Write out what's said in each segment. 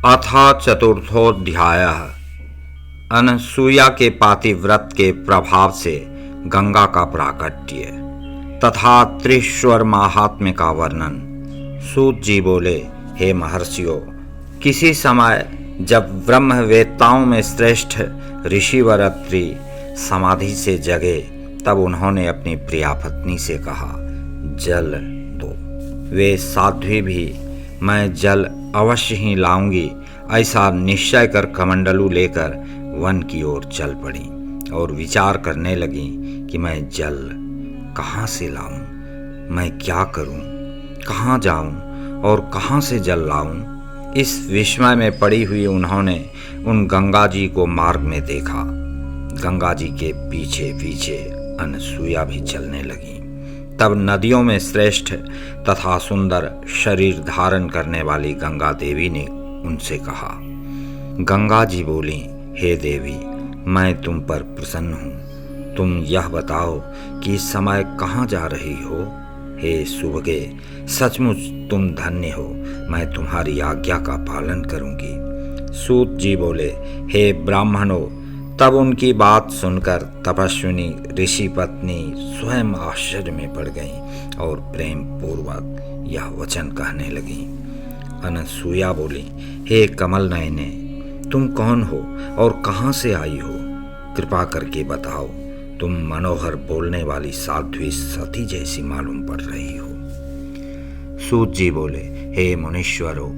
अथ चतुर्थोऽध्यायः। अनसूया के पातिव्रत के प्रभाव से गंगा का प्राकट्य तथा त्रिश्वर महात्म्य का वर्णन। सूत जी बोले, हे महर्षियों, किसी समय जब ब्रह्मवेत्ताओं में श्रेष्ठ ऋषिवर अत्रि समाधि से जगे, तब उन्होंने अपनी प्रिया पत्नी से कहा, जल दो। वे साध्वी भी मैं जल अवश्य ही लाऊंगी ऐसा निश्चय कर कमंडलू लेकर वन की ओर चल पड़ी और विचार करने लगी कि मैं जल कहाँ से लाऊं, मैं क्या करूं, कहाँ जाऊं और कहाँ से जल लाऊं। इस विस्मय में पड़ी हुई उन्होंने उन गंगा जी को मार्ग में देखा। गंगा जी के पीछे पीछे अनसूया भी चलने लगी। तब नदियों में श्रेष्ठ तथा सुंदर शरीर धारण करने वाली गंगा देवी ने उनसे कहा। गंगा जी बोली, हे देवी, मैं तुम पर प्रसन्न हूँ। तुम यह बताओ कि इस समय कहाँ जा रही हो। हे सुभगे, सचमुच तुम धन्य हो, मैं तुम्हारी आज्ञा का पालन करूँगी। सूत जी बोले, हे ब्राह्मणों, तब उनकी बात सुनकर तपस्विनी ऋषि पत्नी स्वयं आश्चर्य में पड़ गईं और प्रेम पूर्वक यह वचन कहने लगी। अनसूया बोली, हे कमल नयने, तुम कौन हो और कहाँ से आई हो? कृपा करके बताओ। तुम मनोहर बोलने वाली साध्वी सती जैसी मालूम पड़ रही हो। सूत जी बोले, हे मुनीश्वरों,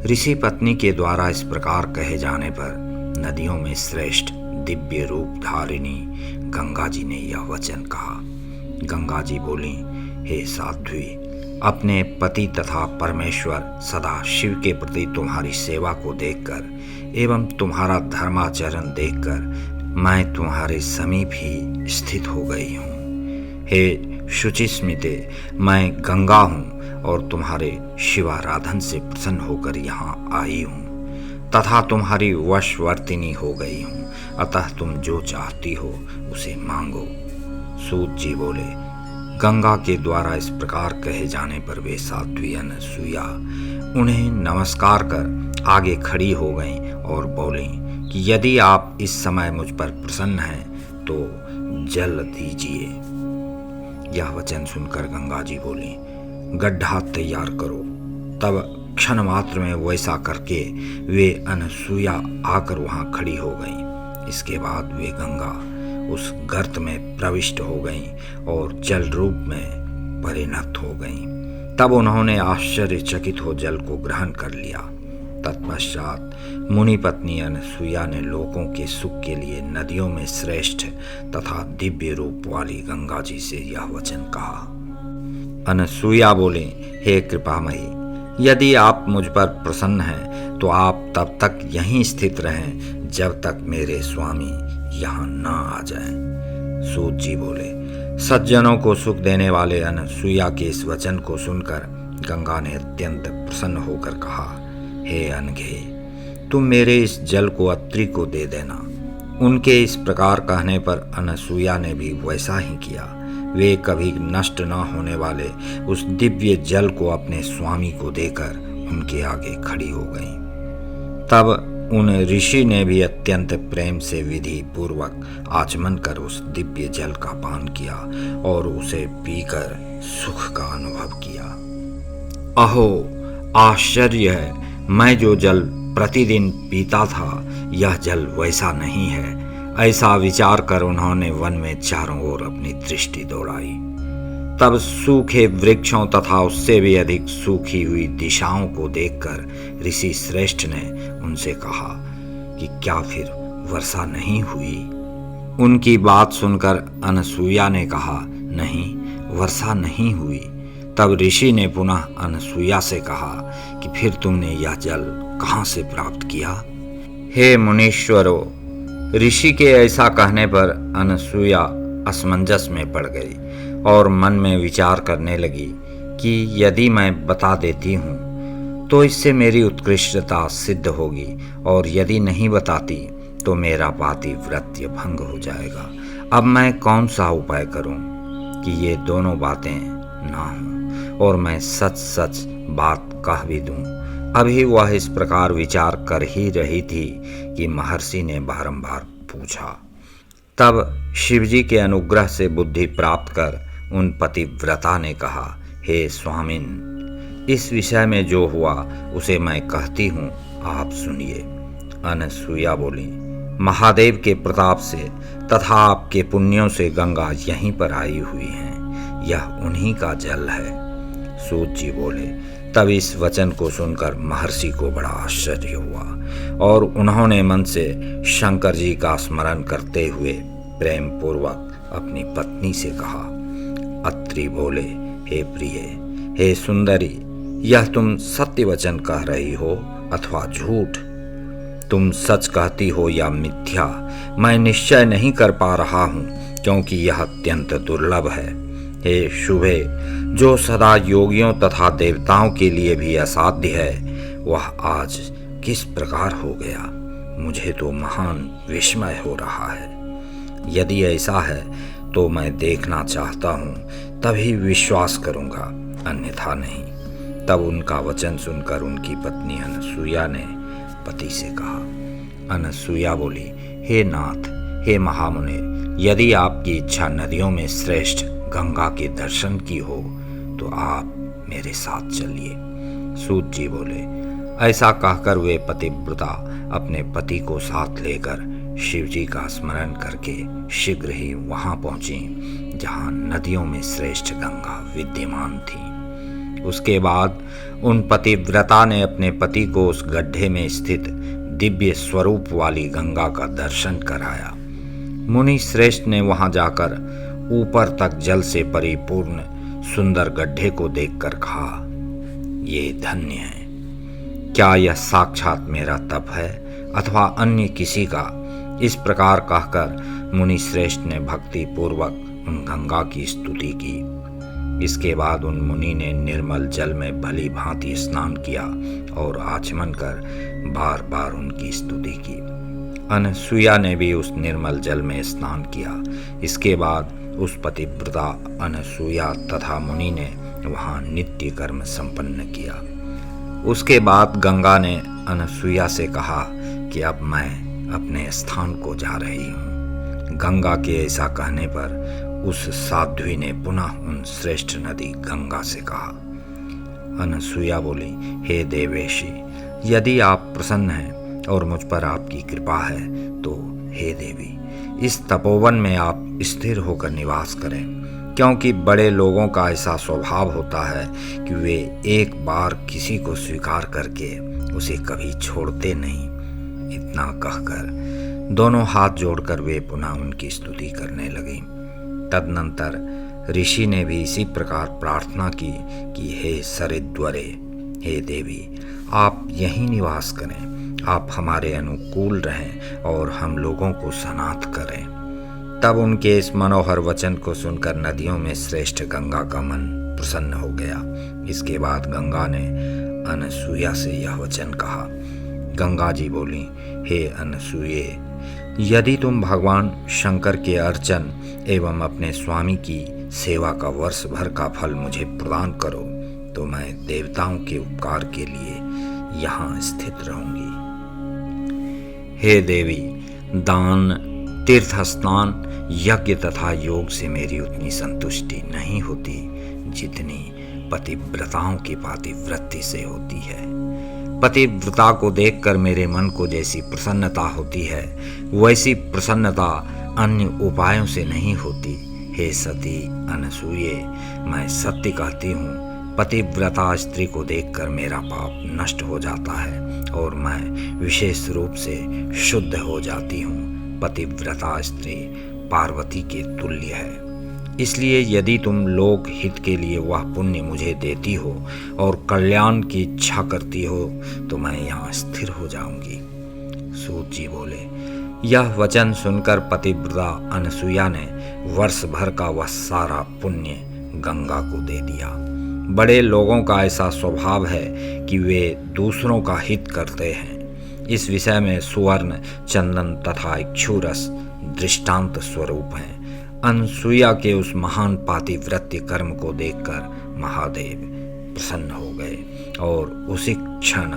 ऋषि पत्नी के द्वारा इस प्रकार कहे जाने पर नदियों में श्रेष्ठ दिव्य रूप धारिणी गंगा जी ने यह वचन कहा। गंगा जी बोली, हे साध्वी, अपने पति तथा परमेश्वर सदा शिव के प्रति तुम्हारी सेवा को देखकर एवं तुम्हारा धर्माचरण देखकर मैं तुम्हारे समीप ही स्थित हो गई हूँ। हे शुचिस्मिते, मैं गंगा हूँ और तुम्हारे शिवाराधन से प्रसन्न होकर यहाँ आई हूँ तथा तुम्हारी वशवर्तिनी हो गई हूँ, अतः तुम जो चाहती हो उसे मांगो। सूत जी बोले, गंगा के द्वारा इस प्रकार कहे जाने पर वे साध्वी अनसूया उन्हें नमस्कार कर आगे खड़ी हो गईं और बोली कि यदि आप इस समय मुझ पर प्रसन्न हैं तो जल दीजिए। यह वचन सुनकर गंगा जी बोली, गड्ढा तैयार करो। तब क्षण मात्र में वैसा करके वे अनसूया आकर वहां खड़ी हो गईं। इसके बाद वे गंगा उस गर्त में प्रविष्ट हो गईं और जल रूप में परिणत हो गईं। तब उन्होंने आश्चर्यचकित हो जल को ग्रहण कर लिया। तत्पश्चात मुनि पत्नी अनसूया ने लोगों के सुख के लिए नदियों में श्रेष्ठ तथा दिव्य रूप वाली गंगा जी से यह वचन कहा। अनसूया बोले, हे कृपामयी, यदि आप मुझ पर प्रसन्न हैं तो आप तब तक यहीं स्थित रहें जब तक मेरे स्वामी यहाँ न आ जाएं। सूत जी बोले, सज्जनों को सुख देने वाले अनसूया के इस वचन को सुनकर गंगा ने अत्यंत प्रसन्न होकर कहा, हे अनघे, तुम मेरे इस जल को अत्रि को दे देना। उनके इस प्रकार कहने पर अनसूया ने भी वैसा ही किया। वे कभी नष्ट न होने वाले उस दिव्य जल को अपने स्वामी को देकर उनके आगे खड़ी हो गईं। तब उन ऋषि ने भी अत्यंत प्रेम से विधि पूर्वक आचमन कर उस दिव्य जल का पान किया और उसे पीकर सुख का अनुभव किया। अहो, आश्चर्य है, मैं जो जल प्रतिदिन पीता था यह जल वैसा नहीं है। ऐसा विचार कर उन्होंने वन में चारों ओर अपनी दृष्टि दौड़ाई। तब सूखे वृक्षों तथा उससे भी अधिक सूखी हुई दिशाओं को देखकर ऋषि श्रेष्ठ ने उनसे कहा कि क्या फिर वर्षा नहीं हुई? उनकी बात सुनकर अनसूया ने कहा, नहीं, वर्षा नहीं हुई। तब ऋषि ने पुनः अनसूया से कहा कि फिर तुमने यह जल कहाँ से प्राप्त किया? हे मुनीश्वरों, ऋषि के ऐसा कहने पर अनसूया असमंजस में पड़ गई और मन में विचार करने लगी कि यदि मैं बता देती हूँ तो इससे मेरी उत्कृष्टता सिद्ध होगी और यदि नहीं बताती तो मेरा पातिव्रत्य भंग हो जाएगा। अब मैं कौन सा उपाय करूँ कि ये दोनों बातें ना हों और मैं सच सच बात कह भी दूँ। अभी वह इस प्रकार विचार कर ही रही थी कि महर्षि ने बारंबार पूछा। तब शिवजी के अनुग्रह से बुद्धि प्राप्त कर उन पतिव्रता ने कहा, हे स्वामिन, इस विषय में जो हुआ उसे मैं कहती हूँ, आप सुनिए। अनसुईया बोली, महादेव के प्रताप से तथा आपके पुण्यों से गंगा यहीं पर आई हुई है, यह उन्हीं का जल है। सूत जी बोले, तब इस वचन को सुनकर महर्षि को बड़ा आश्चर्य हुआ और उन्होंने मन से शंकर जी का स्मरण करते हुए प्रेम पूर्वक अपनी पत्नी से कहा। अत्रि बोले, हे प्रिय, हे सुंदरी, यह तुम सत्य वचन कह रही हो अथवा झूठ? तुम सच कहती हो या मिथ्या, मैं निश्चय नहीं कर पा रहा हूँ, क्योंकि यह अत्यंत दुर्लभ है। हे शुभे, जो सदा योगियों तथा देवताओं के लिए भी असाध्य है, वह आज किस प्रकार हो गया? मुझे तो महान विस्मय हो रहा है। यदि ऐसा है तो मैं देखना चाहता हूँ, तभी विश्वास करूँगा, अन्यथा नहीं। तब उनका वचन सुनकर उनकी पत्नी अनसुईया ने पति से कहा। अनसुईया बोली, हे नाथ, हे महामुने, यदि आपकी इच्छा नदियों में श्रेष्ठ गंगा के दर्शन की हो तो आप मेरे साथ चलिए। सूत जी बोले, ऐसा कहकर वे पतिव्रता अपने पति को साथ लेकर शिवजी का स्मरण करके शीघ्र ही वहां पहुंची जहां नदियों में श्रेष्ठ गंगा विद्यमान थी। उसके बाद उन पतिव्रता ने अपने पति को उस गड्ढे में स्थित दिव्य स्वरूप वाली गंगा का दर्शन कराया। मुनि श्रेष्ठ ने वहां जाकर ऊपर तक जल से परिपूर्ण सुंदर गड्ढे को देखकर कहा, ये धन्य है। क्या यह साक्षात मेरा तप है अथवा अन्य किसी का? इस प्रकार कहकर मुनि श्रेष्ठ ने भक्ति पूर्वक उन गंगा की स्तुति की। इसके बाद उन मुनि ने निर्मल जल में भली भांति स्नान किया और आचमन कर बार बार उनकी स्तुति की। अनसुईया ने भी उस निर्मल जल में स्नान किया। इसके बाद उस पतिव्रता अनसुईया तथा मुनि ने वहां नित्य कर्म संपन्न किया। उसके बाद गंगा ने अनसुईया से कहा कि अब मैं अपने स्थान को जा रही हूँ। गंगा के ऐसा कहने पर उस साध्वी ने पुनः उन श्रेष्ठ नदी गंगा से कहा। अनसुईया बोली, हे देवेशी, यदि आप प्रसन्न हैं और मुझ पर आपकी कृपा है तो हे देवी, इस तपोवन में आप स्थिर होकर निवास करें, क्योंकि बड़े लोगों का ऐसा स्वभाव होता है कि वे एक बार किसी को स्वीकार करके उसे कभी छोड़ते नहीं। इतना कहकर दोनों हाथ जोड़कर वे पुनः उनकी स्तुति करने लगी। तदनंतर ऋषि ने भी इसी प्रकार प्रार्थना की कि हे सरिद्वरे, हे देवी, आप यहीं निवास करें, आप हमारे अनुकूल रहें और हम लोगों को सनाथ करें। तब उनके इस मनोहर वचन को सुनकर नदियों में श्रेष्ठ गंगा का मन प्रसन्न हो गया। इसके बाद गंगा ने अनसुईया से यह वचन कहा। गंगा जी बोली, हे अनसुईये, यदि तुम भगवान शंकर के अर्चन एवं अपने स्वामी की सेवा का वर्ष भर का फल मुझे प्रदान करो तो मैं देवताओं के उपकार के लिए यहाँ स्थित रहूंगी। हे देवी, दान, तीर्थ स्नान, यज्ञ तथा योग से मेरी उतनी संतुष्टि नहीं होती जितनी पतिव्रताओं की पातिव्रत्ति से होती है। पतिव्रता को देखकर मेरे मन को जैसी प्रसन्नता होती है, वैसी प्रसन्नता अन्य उपायों से नहीं होती। हे सती अनसुईये, मैं सत्य कहती हूँ, पतिव्रता स्त्री को देखकर मेरा पाप नष्ट हो जाता है और मैं विशेष रूप से शुद्ध हो जाती हूँ। पतिव्रता स्त्री पार्वती के तुल्य है। इसलिए यदि तुम लोक हित के लिए वह पुण्य मुझे देती हो और कल्याण की इच्छा करती हो तो मैं यहाँ स्थिर हो जाऊंगी। सूत जी बोले, यह वचन सुनकर पतिव्रता अनसुईया ने वर्ष भर का वह सारा पुण्य गंगा को दे दिया। बड़े लोगों का ऐसा स्वभाव है कि वे दूसरों का हित करते हैं। इस विषय में सुवर्ण, चंदन तथा इक्षुरस दृष्टांत स्वरूप हैं। अनसुईया के उस महान पातिव्रत्य कर्म को देखकर महादेव प्रसन्न हो गए और उसी क्षण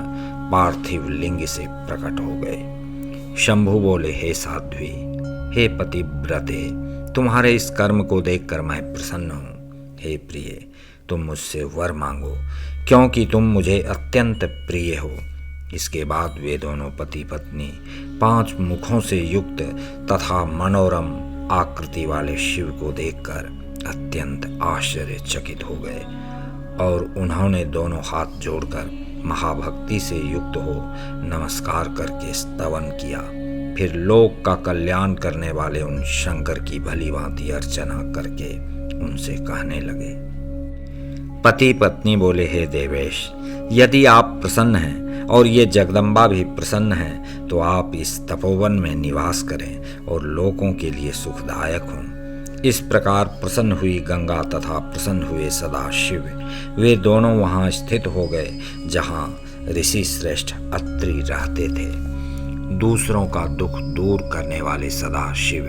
पार्थिव लिंग से प्रकट हो गए। शंभु बोले, हे साध्वी, हे पतिव्रते, तुम्हारे इस कर्म को देखकर मैं प्रसन्न हूँ। हे प्रिय, तुम मुझसे वर मांगो, क्योंकि तुम मुझे अत्यंत प्रिय हो। इसके बाद वे दोनों पति पत्नी 5 मुखों से युक्त तथा मनोरम आकृति वाले शिव को देखकर अत्यंत आश्चर्यचकित हो गए और उन्होंने दोनों हाथ जोड़कर महाभक्ति से युक्त हो नमस्कार करके स्तवन किया। फिर लोक का कल्याण करने वाले उन शंकर की भली भांति अर्चना करके उनसे कहने लगे। पति पत्नी बोले, हे देवेश, यदि आप प्रसन्न हैं और ये जगदम्बा भी प्रसन्न है तो आप इस तपोवन में निवास करें और लोगों के लिए सुखदायक हों। इस प्रकार प्रसन्न हुई गंगा तथा प्रसन्न हुए सदाशिव वे दोनों वहां स्थित हो गए जहां ऋषि श्रेष्ठ अत्रि रहते थे। दूसरों का दुख दूर करने वाले सदाशिव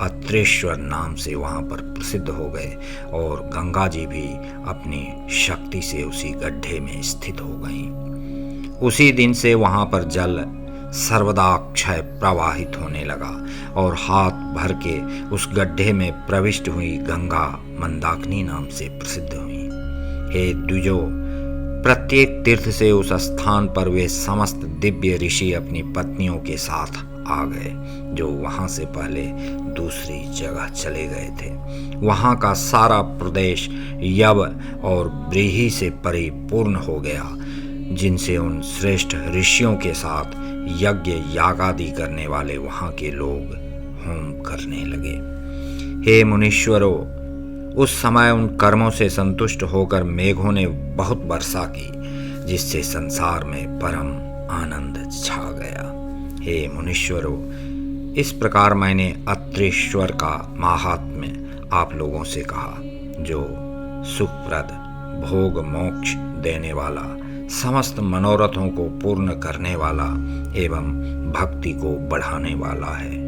अत्रेश्वर नाम से वहां पर प्रसिद्ध हो गए और गंगा जी भी अपनी शक्ति से उसी गड्ढे में स्थित हो गईं। उसी दिन से वहां पर जल सर्वदा अक्षय प्रवाहित होने लगा और हाथ भर के उस गड्ढे में प्रविष्ट हुई गंगा मंदाकिनी नाम से प्रसिद्ध हुई। हे द्विजो, प्रत्येक तीर्थ से उस स्थान पर वे समस्त दिव्य ऋषि अपनी पत्नियों के साथ आ गए जो वहां से पहले दूसरी जगह चले गए थे। वहां का सारा प्रदेश यव और व्रीहि से परिपूर्ण हो गया, जिनसे उन श्रेष्ठ ऋषियों के साथ यज्ञ यागादि करने वाले वहां के लोग होम करने लगे। हे मुनीश्वरों, उस समय उन कर्मों से संतुष्ट होकर मेघों ने बहुत वर्षा की, जिससे संसार में परम आनंद छा गया। हे मुनीश्वरों, इस प्रकार मैंने अत्रेश्वर का माहात्म्य आप लोगों से कहा, जो सुखप्रद, भोग मोक्ष देने वाला, समस्त मनोरथों को पूर्ण करने वाला एवं भक्ति को बढ़ाने वाला है।